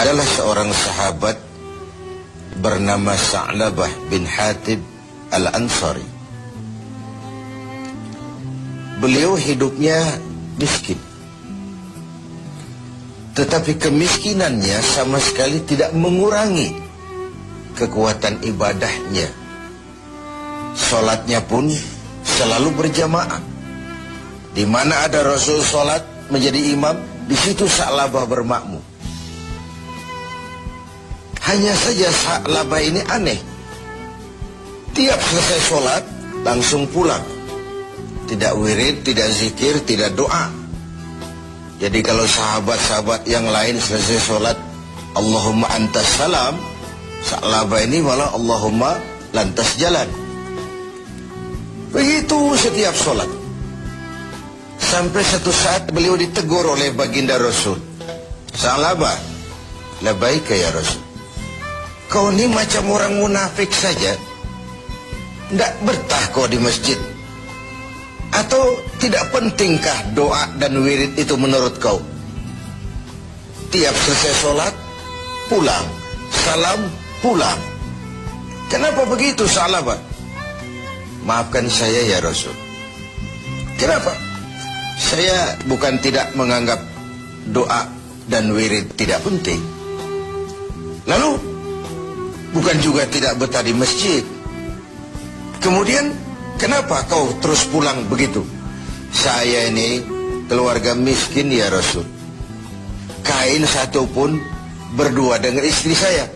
adalah seorang sahabat bernama Sa'labah bin Hatib Al-Ansari. Beliau hidupnya miskin, tetapi kemiskinannya sama sekali tidak mengurangi kekuatan ibadahnya. Sholatnya pun selalu berjamaah. Di mana ada Rasul sholat menjadi imam, di situ Sa'labah bermakmum. Hanya saja Sa'labah ini aneh. Tiap selesai sholat langsung pulang. Tidak wirid, tidak zikir, tidak doa. Jadi kalau sahabat-sahabat yang lain selesai sholat Allahumma antas salam, Sa'labah ini malah Allahumma lantas jalan. Begitu setiap sholat. Sampai satu saat beliau ditegur oleh baginda Rasul. Sa'labah, labaika ya Rasul, kau ini macam orang munafik saja. Tidak betah kau di masjid. Atau tidak pentingkah doa dan wirid itu menurut kau? Tiap selesai sholat pulang, salam pulang. Kenapa begitu Sa'labah? Maafkan saya ya Rasul. Kenapa? Saya bukan tidak menganggap doa dan wirid tidak penting. Lalu bukan juga tidak betah di masjid. Kemudian kenapa kau terus pulang begitu? Saya ini keluarga miskin ya Rasul. Kain satu pun berdua dengan istri saya.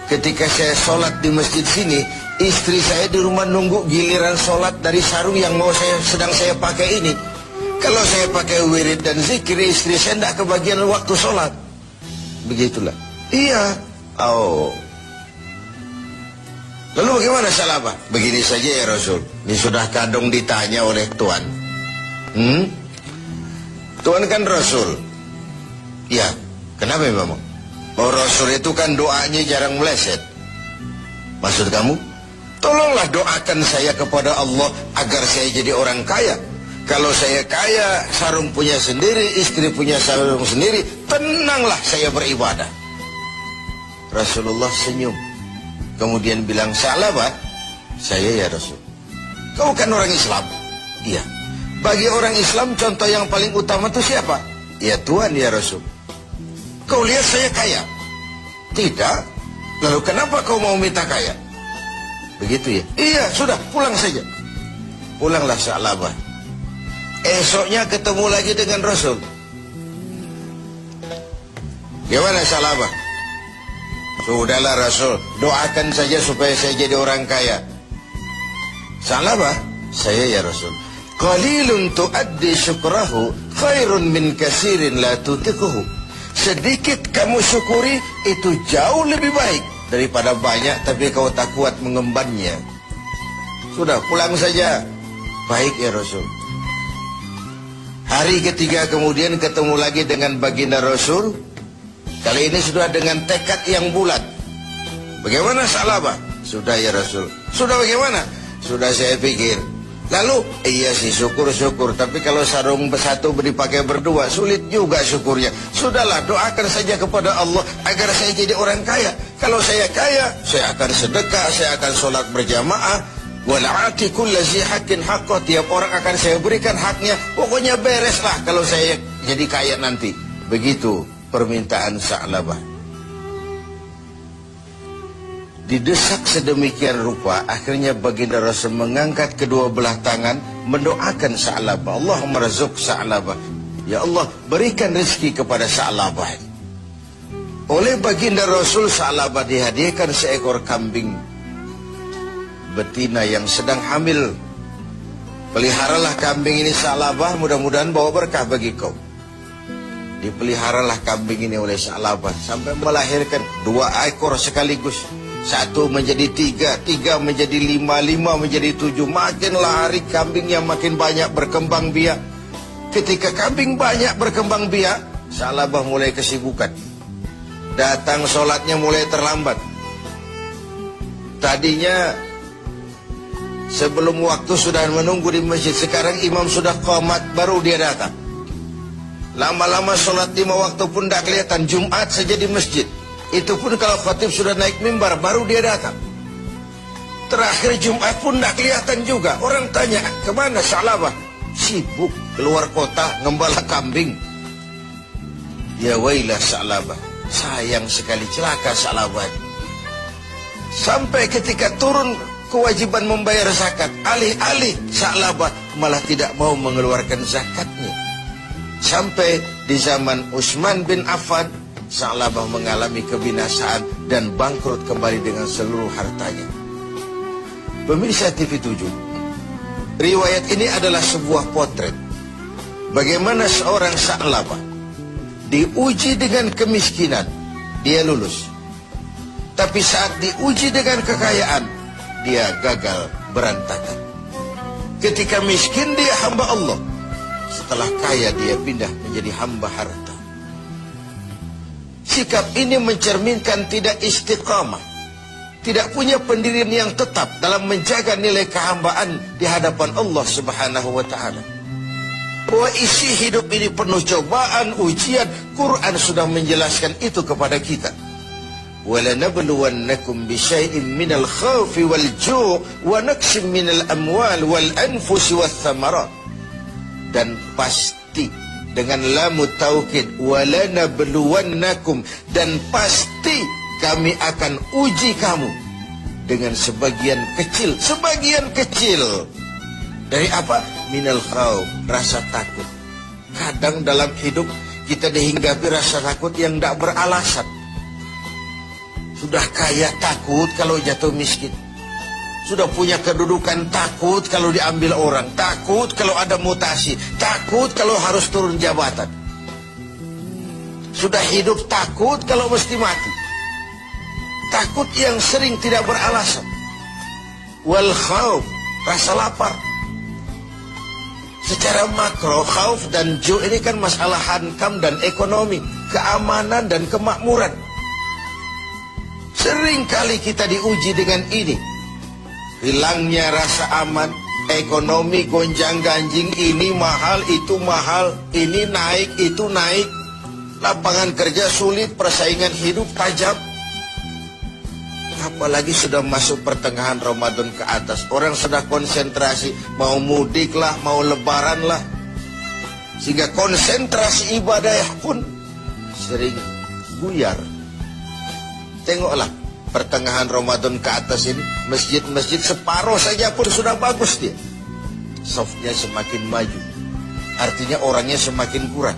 Ketika saya sholat di masjid sini, istri saya di rumah nunggu giliran sholat dari sarung yang sedang saya pakai ini. Kalau saya pakai wirid dan zikir, istri saya tidak kebagian waktu sholat. Begitulah. Iya. Oh. Lalu bagaimana Sa'labah? Begini saja ya Rasul. Ini sudah kadung ditanya oleh Tuhan. Tuhan kan Rasul. Ya, kenapa memang? Oh, Rasul itu kan doanya jarang meleset. Maksud kamu? Tolonglah doakan saya kepada Allah agar saya jadi orang kaya. Kalau saya kaya, sarung punya sendiri, istri punya sarung sendiri, tenanglah saya beribadah. Rasulullah senyum. Kemudian bilang, Sa'labah, saya ya Rasul. Kau kan orang Islam? Iya. Bagi orang Islam contoh yang paling utama itu siapa? Ya Tuhan ya Rasul. Kau lihat saya kaya? Tidak. Lalu kenapa kau mau minta kaya? Begitu ya? Iya, sudah, pulang saja. Pulanglah Sa'labah. Esoknya ketemu lagi dengan Rasul. Gimana Sa'labah? Sudahlah Rasul, doakan saja supaya saya jadi orang kaya. Sa'labah, saya ya Rasul. Qalilun tuaddi syukrahu khairun min kasirin la tutiquhu. Sedikit kamu syukuri itu jauh lebih baik daripada banyak tapi kau tak kuat mengembannya. Sudah, pulang saja. Baik ya Rasul. Hari ketiga kemudian ketemu lagi dengan baginda Rasul. Kali ini sudah dengan tekad yang bulat. Bagaimana Sa'labah? Sudah ya Rasul. Sudah bagaimana? Sudah saya pikir. Lalu, iya sih syukur-syukur. Tapi kalau sarung satu dipakai berdua, sulit juga syukurnya. Sudahlah, doakan saja kepada Allah agar saya jadi orang kaya. Kalau saya kaya, saya akan sedekah, saya akan sholat berjamaah. Wala'ati kulla zi haqqin haqqah. Tiap orang akan saya berikan haknya. Pokoknya bereslah kalau saya jadi kaya nanti. Begitu permintaan Sa'labah. Didesak sedemikian rupa, akhirnya baginda Rasul mengangkat kedua belah tangan, mendoakan Sa'labah. Allahumma razuk Sa'labah. Ya Allah, berikan rezeki kepada Sa'labah. Oleh baginda Rasul, Sa'labah dihadiahkan seekor kambing betina yang sedang hamil. Peliharalah kambing ini Sa'labah, mudah-mudahan bawa berkah bagi kau. Dipeliharalah kambing ini oleh Sa'labah sampai melahirkan 2 ekor sekaligus. 1 menjadi 3, 3 menjadi 5, 5 menjadi 7. Makin lari kambingnya makin banyak berkembang biak. Ketika kambing banyak berkembang biak, Sa'labah mulai kesibukan. Datang sholatnya mulai terlambat. Tadinya sebelum waktu sudah menunggu di masjid. Sekarang imam sudah qamat baru dia datang. Lama-lama sholat 5 waktu pun tidak kelihatan. Jumat saja di masjid. Itu pun kalau khatib sudah naik mimbar, baru dia datang. Terakhir Jumat pun tidak kelihatan juga. Orang tanya, kemana Sa'labah? Sibuk keluar kota ngembala kambing. Ya wailah Sa'labah, sayang sekali, celaka Sa'labah. Sampai ketika turun kewajiban membayar zakat, alih-alih Sa'labah malah tidak mau mengeluarkan zakatnya. Sampai di zaman Utsman bin Affan, Sa'labah mengalami kebinasaan dan bangkrut kembali dengan seluruh hartanya. Pemirsa TV7, riwayat ini adalah sebuah potret bagaimana seorang Sa'labah diuji dengan kemiskinan, dia lulus. Tapi saat diuji dengan kekayaan, dia gagal, berantakan. Ketika miskin dia hamba Allah, setelah kaya dia pindah menjadi hamba harta. Sikap ini mencerminkan tidak istiqamah, tidak punya pendirian yang tetap dalam menjaga nilai kehambaan di hadapan Allah Subhanahu wa ta'ala. Bahwa isi hidup ini penuh cobaan, ujian. Quran sudah menjelaskan itu kepada kita. وَلَنَبْلُوَنَّكُمْ بِشَيْءٍ مِّنَ الْخَوْفِ وَالْجُوعِ وَنَقْصٍ مِّنَ الْأَمْوَالِ وَالْأَنفُسِ وَالثَّمَرَاتِ. Dan pasti, dengan lamu taukid, وَلَنَبْلُوَنَّكُمْ, dan pasti kami akan uji kamu dengan sebagian kecil dari apa? Minal khauf, rasa takut. Kadang dalam hidup kita dihinggapi rasa takut yang tidak beralasan. Sudah kaya takut kalau jatuh miskin. Sudah punya kedudukan takut kalau diambil orang. Takut kalau ada mutasi. Takut kalau harus turun jabatan. Sudah hidup takut kalau mesti mati. Takut yang sering tidak beralasan. Wal khauf, rasa lapar. Secara makro, khauf dan ju' ini kan masalah hankam dan ekonomi, keamanan dan kemakmuran. Sering kali kita diuji dengan ini. Hilangnya rasa aman, ekonomi gonjang-ganjing, ini mahal, itu mahal, ini naik, itu naik. Lapangan kerja sulit, persaingan hidup tajam. Apalagi sudah masuk pertengahan Ramadan ke atas. Orang sudah konsentrasi, mau mudik lah, mau lebaran lah. Sehingga konsentrasi ibadah pun sering buyar. Tengoklah, pertengahan Ramadan ke atas ini, masjid-masjid separuh saja pun sudah bagus dia. Softnya semakin maju. Artinya orangnya semakin kurang.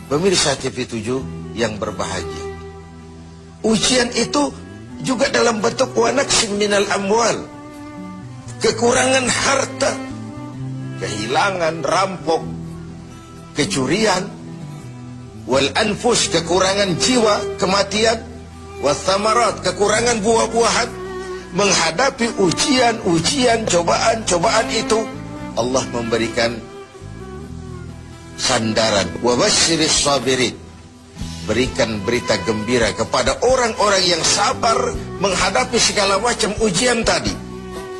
Pemirsa TV7 yang berbahagia, ujian itu juga dalam bentuk wanaksin minal amwal, kekurangan harta, kehilangan, rampok, kecurian, wal anfus, kekurangan jiwa, kematian, wathamarat, kekurangan buah-buahan. Menghadapi ujian-ujian, cobaan-cobaan itu, Allah memberikan sandaran. Wa basyiris sabirin, berikan berita gembira kepada orang-orang yang sabar menghadapi segala macam ujian tadi.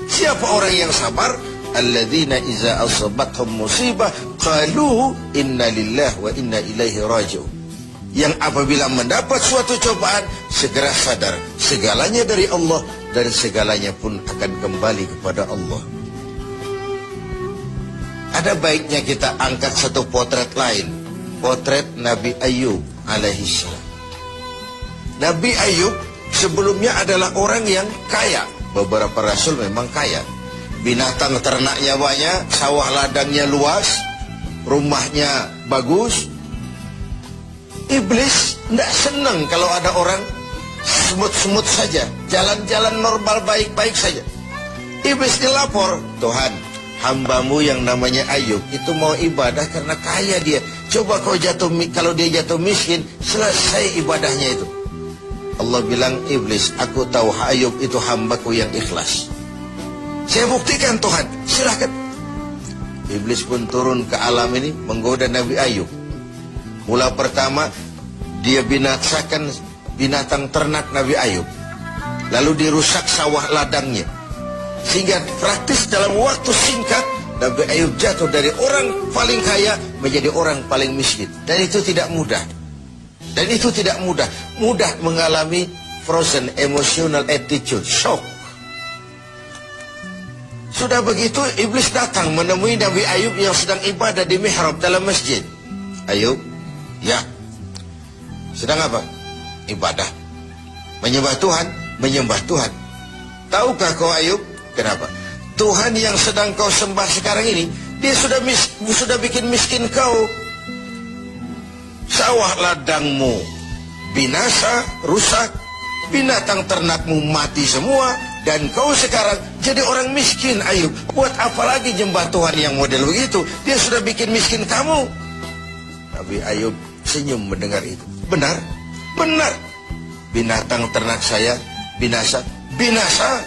Siapa orang yang sabar? Alladzina iza asabathum musibah qalu inna lillahi wa inna ilaihi raji'un. Yang apabila mendapat suatu cobaan segera sadar segalanya dari Allah dan segalanya pun akan kembali kepada Allah. Ada baiknya kita angkat satu potret lain, potret Nabi Ayub alaihissalam. Nabi Ayub sebelumnya adalah orang yang kaya. Beberapa rasul memang kaya. Binatang ternaknya banyak, sawah ladangnya luas, rumahnya bagus. Iblis tidak senang kalau ada orang semut-semut saja, jalan-jalan normal baik-baik saja. Iblis dilapor, Tuhan, hambamu yang namanya Ayub itu mau ibadah karena kaya dia. Coba kau kalau dia jatuh miskin, selesai ibadahnya itu. Allah bilang, iblis, aku tahu Ayub itu hambaku yang ikhlas. Saya buktikan Tuhan, silahkan. Iblis pun turun ke alam ini menggoda Nabi Ayub. Mula pertama dia binasakan binatang ternak Nabi Ayub, lalu dirusak sawah ladangnya, sehingga praktis dalam waktu singkat Nabi Ayub jatuh dari orang paling kaya menjadi orang paling miskin. Dan itu tidak mudah. Dan itu tidak mudah. Mudah mengalami frozen emotional attitude, shock. Sudah begitu, iblis datang menemui Nabi Ayub yang sedang ibadah di mihrab dalam masjid. Ayub, ya. Sedang apa? Ibadah. Menyembah Tuhan, menyembah Tuhan. Tahukah kau Ayub? Kenapa? Tuhan yang sedang kau sembah sekarang ini, dia sudah bikin miskin kau. Sawah ladangmu binasa, rusak, binatang ternakmu mati semua, dan kau sekarang jadi orang miskin. Ayub, buat apa lagi nyembah Tuhan yang model begitu? Dia sudah bikin miskin kamu. Nabi Ayub senyum mendengar itu. Benar, benar. Binatang ternak saya binasa, binasa.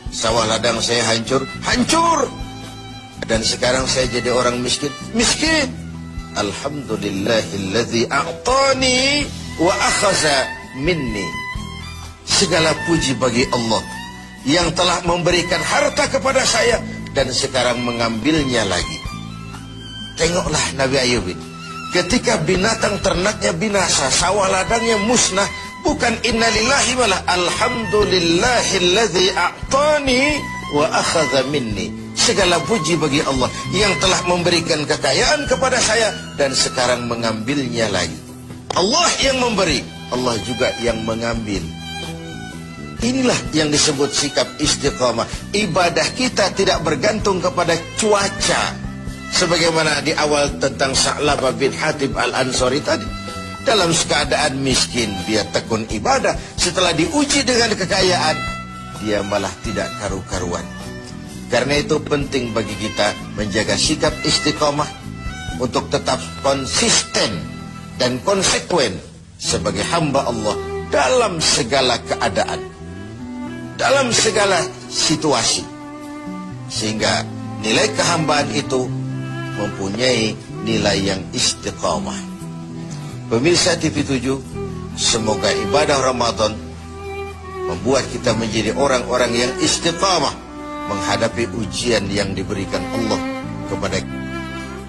Sawah ladang saya hancur, hancur. Dan sekarang saya jadi orang miskin, miskin. Alhamdulillahilladzi a'tani wa akhaza minni. Segala puji bagi Allah yang telah memberikan harta kepada saya dan sekarang mengambilnya lagi. Tengoklah Nabi Ayub ini. Ketika binatang ternaknya binasa, sawah ladangnya musnah, bukan innalillahi malah alhamdulillahilladzi a'tani wa akhadha minni. Segala puji bagi Allah yang telah memberikan kekayaan kepada saya dan sekarang mengambilnya lagi. Allah yang memberi, Allah juga yang mengambil. Inilah yang disebut sikap istiqamah. Ibadah kita tidak bergantung kepada cuaca. Sebagaimana di awal tentang Sa'labah bin Hatib al-Ansari tadi. Dalam keadaan miskin, dia tekun ibadah. Setelah diuji dengan kekayaan, dia malah tidak karu-karuan. Karena itu penting bagi kita menjaga sikap istiqamah untuk tetap konsisten dan konsekuen sebagai hamba Allah dalam segala keadaan, dalam segala situasi. Sehingga nilai kehambaan itu mempunyai nilai yang istiqamah. Pemirsa TV7, semoga ibadah Ramadan membuat kita menjadi orang-orang yang istiqamah menghadapi ujian yang diberikan Allah kepada kita.